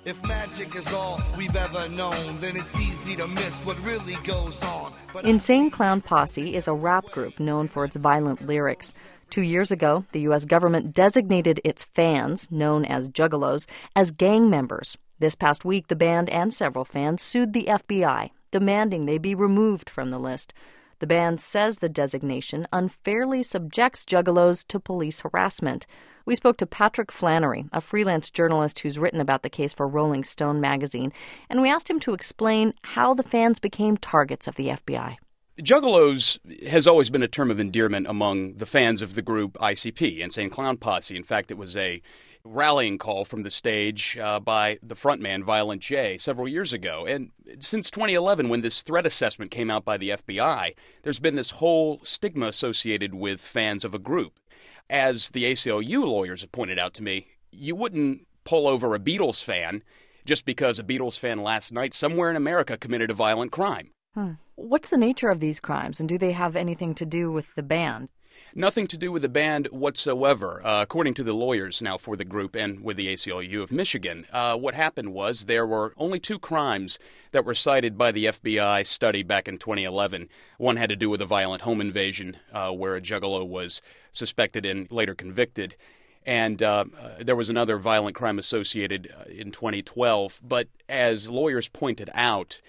If magic is all we've ever known, then it's easy to miss what really goes on. Insane Clown Posse is a rap group known for its violent lyrics. 2 years ago, the U.S. government designated its fans, known as Juggalos, as gang members. This past week, the band and several fans sued the FBI, demanding they be removed from the list. The band says the designation unfairly subjects Juggalos to police harassment. We spoke to Patrick Flanary, a freelance journalist who's written about the case for Rolling Stone magazine, and we asked him to explain how the fans became targets of the FBI. Juggalos has always been a term of endearment among the fans of the group ICP, Insane Clown Posse. In fact, it was a rallying call from the stage by the frontman, Violent J, several years ago. And since 2011, when this threat assessment came out by the FBI, there's been this whole stigma associated with fans of a group. As the ACLU lawyers have pointed out to me, you wouldn't pull over a Beatles fan just because a Beatles fan last night somewhere in America committed a violent crime. What's the nature of these crimes, and do they have anything to do with the band? Nothing to do with the band whatsoever, according to the lawyers now for the group and with the ACLU of Michigan. What happened was there were only 2 crimes that were cited by the FBI study back in 2011. One had to do with a violent home invasion where a juggalo was suspected and later convicted. And there was another violent crime associated in 2012. But as lawyers pointed out,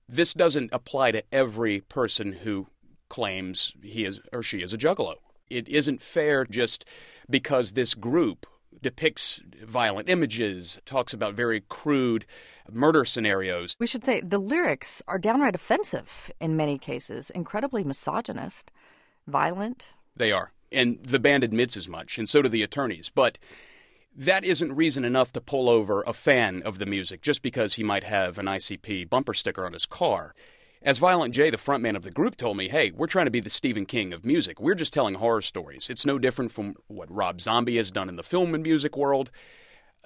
this doesn't apply to every person who claims he is or she is a juggalo. It isn't fair just because this group depicts violent images, talks about very crude murder scenarios. We should say the lyrics are downright offensive in many cases, incredibly misogynist, violent. They are. And the band admits as much, and so do the attorneys. But that isn't reason enough to pull over a fan of the music just because he might have an ICP bumper sticker on his car. As Violent J, the frontman of the group, told me, hey, we're trying to be the Stephen King of music. We're just telling horror stories. It's no different from what Rob Zombie has done in the film and music world.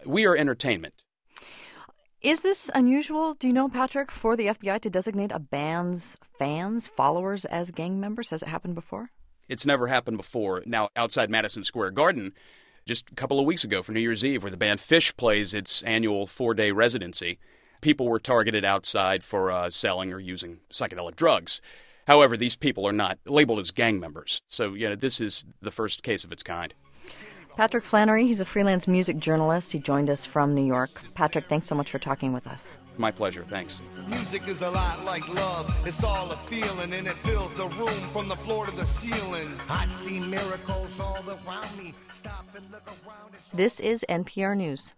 We are entertainment. Is this unusual, do you know, Patrick, for the FBI to designate a band's fans, followers, as gang members? Has it happened before? It's never happened before. Now, outside Madison Square Garden, just a couple of weeks ago for New Year's Eve, where the band Phish plays its annual 4-day residency, people were targeted outside for selling or using psychedelic drugs. However, these people are not labeled as gang members. So, this is the first case of its kind. Patrick Flanary, he's a freelance music journalist. He joined us from New York. Patrick, thanks so much for talking with us. My pleasure. Thanks. Music is a lot like love. It's all a feeling, and it fills the room from the floor to the ceiling. I see miracles all around me. Stop and look around. This is NPR News.